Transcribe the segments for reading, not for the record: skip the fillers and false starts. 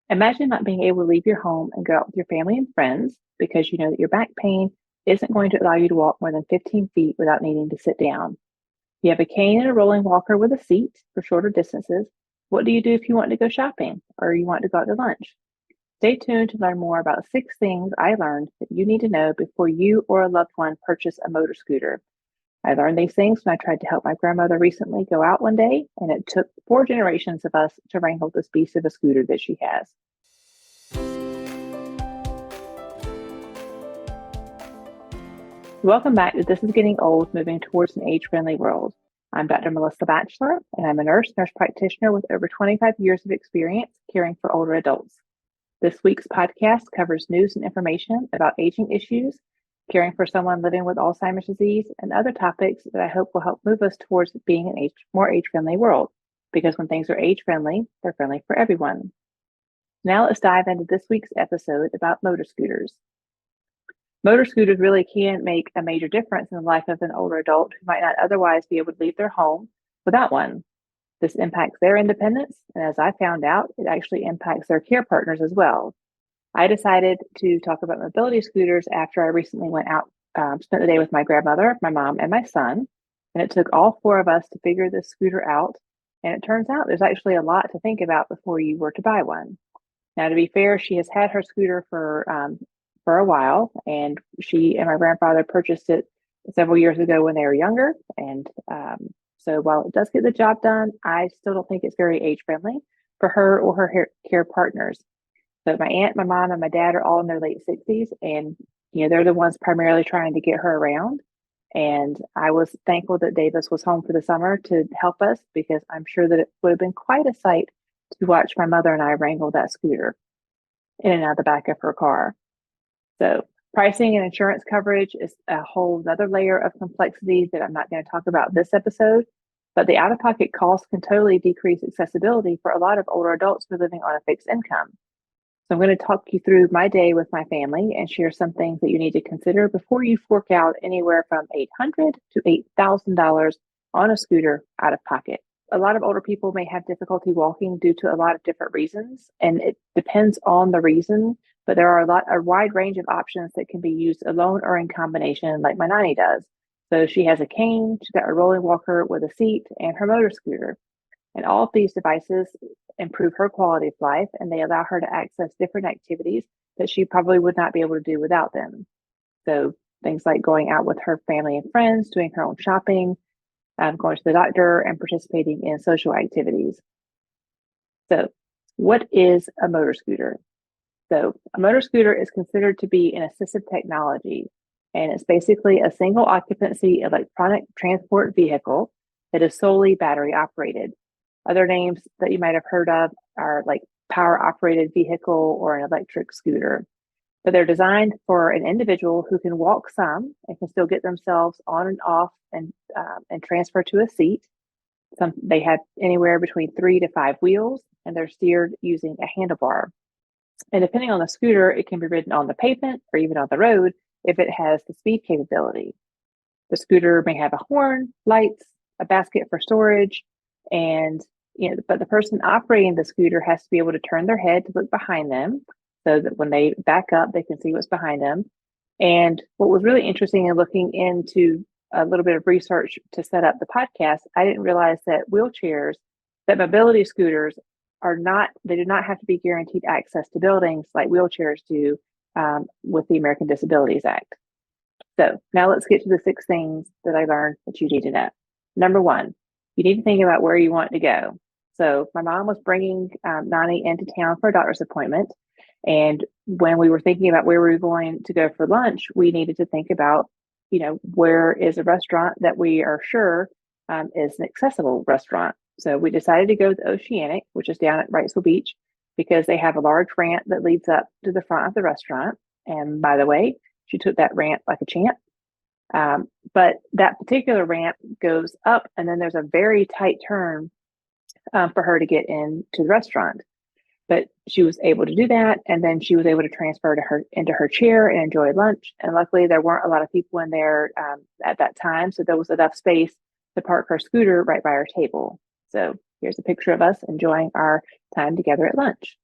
Imagine not being able to leave your home and go out with your family and friends because you know that your back pain isn't going to allow you to walk more than 15 feet without needing to sit down. You have a cane and a rolling walker with a seat for shorter distances. What do you do if you want to go shopping or you want to go out to lunch? Stay tuned to learn more about 6 things I learned that you need to know before you or a loved one purchase a motor scooter. I learned these things when I tried to help my grandmother recently go out one day, and it took 4 generations of us to wrangle this beast of a scooter that she has. Welcome back to This is Getting Old, Moving Towards an Age-Friendly World. I'm Dr. Melissa Batchelor, and I'm a nurse practitioner with over 25 years of experience caring for older adults. This week's podcast covers news and information about aging issues, caring for someone living with Alzheimer's disease, and other topics that I hope will help move us towards being an more age-friendly world. Because when things are age-friendly, they're friendly for everyone. Now let's dive into this week's episode about motor scooters. Motor scooters really can make a major difference in the life of an older adult who might not otherwise be able to leave their home without one. This impacts their independence, and as I found out, it actually impacts their care partners as well. I decided to talk about mobility scooters after I recently went out, spent the day with my grandmother, my mom, and my son, and it took all 4 of us to figure this scooter out, and it turns out there's actually a lot to think about before you were to buy one. Now, to be fair, she has had her scooter for a while, and she and my grandfather purchased it several years ago when they were younger. And so while it does get the job done, I still don't think it's very age friendly for her or her care partners. So my aunt, my mom, and my dad are all in their late 60s, and they're the ones primarily trying to get her around. And I was thankful that Davis was home for the summer to help us because I'm sure that it would have been quite a sight to watch my mother and I wrangle that scooter in and out of the back of her car. So pricing and insurance coverage is a whole other layer of complexity that I'm not going to talk about this episode, but the out-of-pocket costs can totally decrease accessibility for a lot of older adults who are living on a fixed income. So I'm going to talk you through my day with my family and share some things that you need to consider before you fork out anywhere from $800 to $8,000 on a scooter out of pocket. A lot of older people may have difficulty walking due to a lot of different reasons, and it depends on the reason, but there are a wide range of options that can be used alone or in combination, like my Nonnie does. So she has a cane, she's got a rolling walker with a seat, and her motor scooter. And all of these devices improve her quality of life, and they allow her to access different activities that she probably would not be able to do without them. So things like going out with her family and friends, doing her own shopping, going to the doctor, and participating in social activities. So what is a motor scooter? So a motor scooter is considered to be an assistive technology, and it's basically a single occupancy electronic transport vehicle that is solely battery operated. Other names that you might have heard of are like power operated vehicle or an electric scooter, but they're designed for an individual who can walk some and can still get themselves on and off and transfer to a seat. They have anywhere between 3 to 5 wheels, and they're steered using a handlebar. And depending on the scooter, it can be ridden on the pavement or even on the road if it has the speed capability. The scooter may have a horn, lights, a basket for storage, and but the person operating the scooter has to be able to turn their head to look behind them so that when they back up, they can see what's behind them. And what was really interesting in looking into a little bit of research to set up the podcast, I didn't realize that that mobility scooters they do not have to be guaranteed access to buildings like wheelchairs do with the American Disabilities Act. So now let's get to the 6 things that I learned that you need to know. Number 1, you need to think about where you want to go. So my mom was bringing Nonnie into town for a doctor's appointment. And when we were thinking about where we were going to go for lunch, we needed to think about, where is a restaurant that we are sure is an accessible restaurant. So we decided to go to the Oceanic, which is down at Wrightsville Beach, because they have a large ramp that leads up to the front of the restaurant. And by the way, she took that ramp like a champ. But that particular ramp goes up, and then there's a very tight turn for her to get into the restaurant. But she was able to do that, and then she was able to transfer into her chair and enjoy lunch. And luckily, there weren't a lot of people in there at that time, so there was enough space to park her scooter right by our table. So here's a picture of us enjoying our time together at lunch.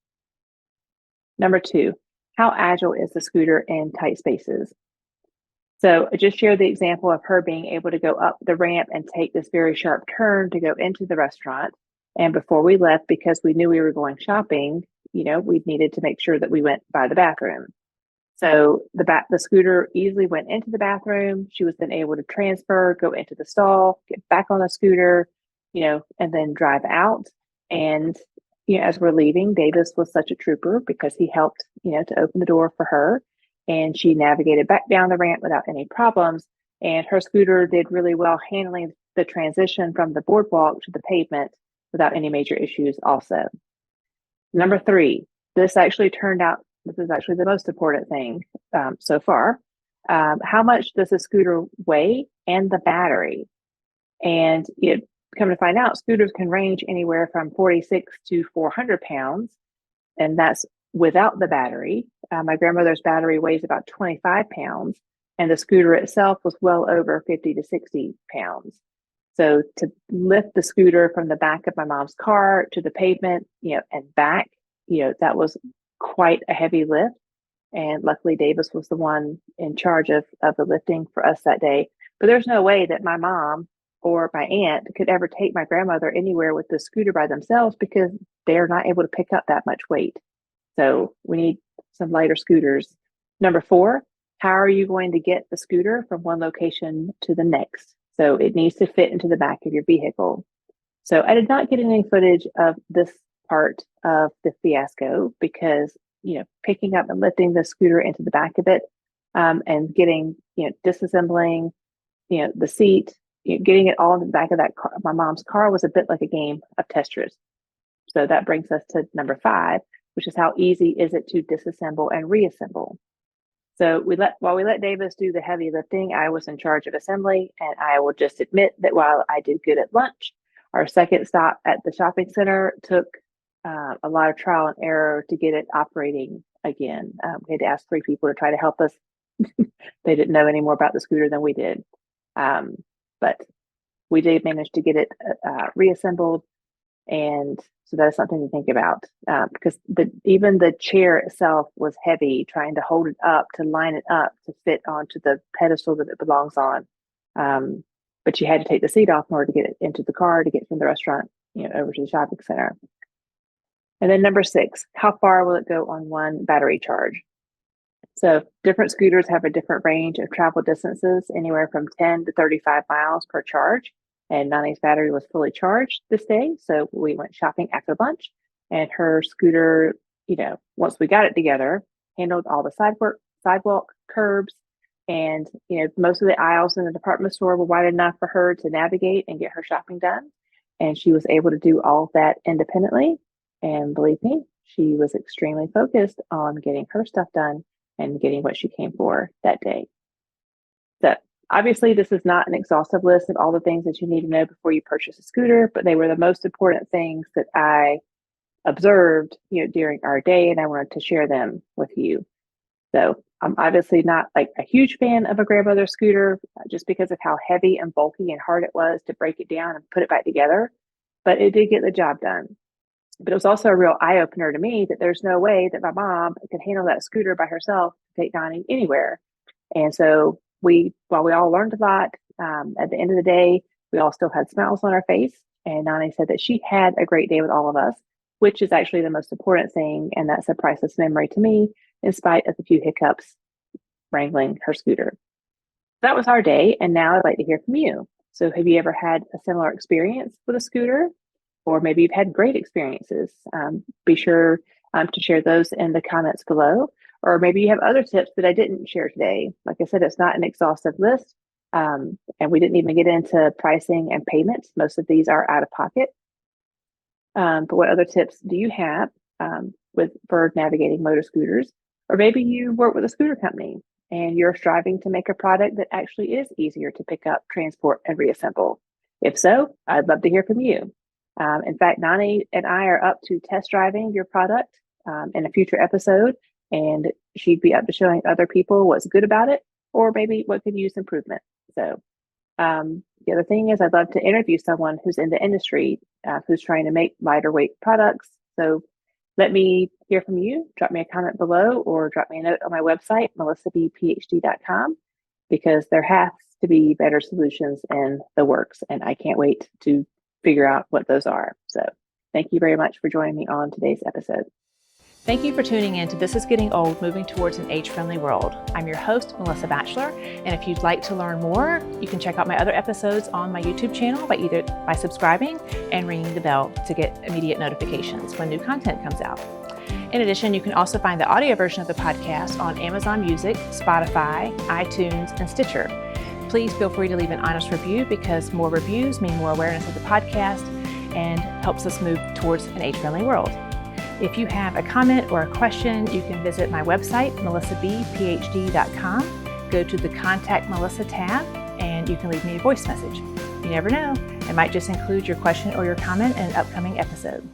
Number 2, how agile is the scooter in tight spaces? So I just shared the example of her being able to go up the ramp and take this very sharp turn to go into the restaurant. And before we left, because we knew we were going shopping, we needed to make sure that we went by the bathroom. So the scooter easily went into the bathroom. She was then able to transfer, go into the stall, get back on the scooter, and then drive out. And as we're leaving, Davis was such a trooper because he helped, to open the door for her, and she navigated back down the ramp without any problems. And her scooter did really well handling the transition from the boardwalk to the pavement without any major issues also. Number 3, this is actually the most important thing so far. How much does the scooter weigh and the battery? And come to find out, scooters can range anywhere from 46 to 400 pounds, and that's without the battery. My grandmother's battery weighs about 25 pounds, and the scooter itself was well over 50 to 60 pounds. So to lift the scooter from the back of my mom's car to the pavement, and back, that was quite a heavy lift. And luckily Davis was the one in charge of the lifting for us that day. But there's no way that my mom or my aunt could ever take my grandmother anywhere with the scooter by themselves because they're not able to pick up that much weight. So we need some lighter scooters. Number 4, how are you going to get the scooter from one location to the next? So it needs to fit into the back of your vehicle. So I did not get any footage of this part of the fiasco because, picking up and lifting the scooter into the back of it and getting, disassembling, the seat, getting it all in the back of that car, my mom's car, was a bit like a game of Tetris. So that brings us to number 5, which is how easy is it to disassemble and reassemble. So while we let Davis do the heavy lifting, I was in charge of assembly, and I will just admit that while I did good at lunch, our second stop at the shopping center took a lot of trial and error to get it operating again. We had to ask 3 people to try to help us. They didn't know any more about the scooter than we did. But we did manage to get it reassembled. And so that is something to think about because even the chair itself was heavy, trying to hold it up, to line it up, to fit onto the pedestal that it belongs on. But you had to take the seat off in order to get it into the car to get from the restaurant, over to the shopping center. And then number 6, how far will it go on one battery charge? So different scooters have a different range of travel distances, anywhere from 10 to 35 miles per charge. And Nonnie's battery was fully charged this day. So we went shopping after lunch, and her scooter, once we got it together, handled all the sidewalk curbs. And, most of the aisles in the department store were wide enough for her to navigate and get her shopping done. And she was able to do all of that independently. And believe me, she was extremely focused on getting her stuff done and getting what she came for that day. So obviously, this is not an exhaustive list of all the things that you need to know before you purchase a scooter, but they were the most important things that I observed, during our day, and I wanted to share them with you. So I'm obviously not like a huge fan of a grandmother scooter just because of how heavy and bulky and hard it was to break it down and put it back together, but it did get the job done. But it was also a real eye-opener to me that there's no way that my mom could handle that scooter by herself to take Nonnie anywhere. And so while we all learned a lot, at the end of the day, we all still had smiles on our face. And Nonnie said that she had a great day with all of us, which is actually the most important thing. And that's a priceless memory to me, in spite of a few hiccups wrangling her scooter. That was our day. And now I'd like to hear from you. So have you ever had a similar experience with a scooter? Or maybe you've had great experiences. Be sure to share those in the comments below. Or maybe you have other tips that I didn't share today. Like I said, it's not an exhaustive list. And we didn't even get into pricing and payments. Most of these are out of pocket. But what other tips do you have for navigating motor scooters? Or maybe you work with a scooter company and you're striving to make a product that actually is easier to pick up, transport, and reassemble. If so, I'd love to hear from you. In fact, Nonnie and I are up to test driving your product in a future episode, and she'd be up to showing other people what's good about it or maybe what could use improvement. So the other thing is I'd love to interview someone who's in the industry who's trying to make lighter weight products. So Let me hear from you. Drop me a comment below or drop me a note on my website, melissabphd.com, because there has to be better solutions in the works, and I can't wait to figure out what those are. So thank you very much for joining me on today's episode. Thank you for tuning in to This is Getting Old, Moving Towards an Age-Friendly World. I'm your host, Melissa Batchelor, and if you'd like to learn more, you can check out my other episodes on my YouTube channel by subscribing and ringing the bell to get immediate notifications when new content comes out. In addition, you can also find the audio version of the podcast on Amazon Music, Spotify, iTunes, and Stitcher. Please feel free to leave an honest review because more reviews mean more awareness of the podcast and helps us move towards an age-friendly world. If you have a comment or a question, you can visit my website, melissabphd.com. Go to the Contact Melissa tab, and you can leave me a voice message. You never know, I might just include your question or your comment in an upcoming episode.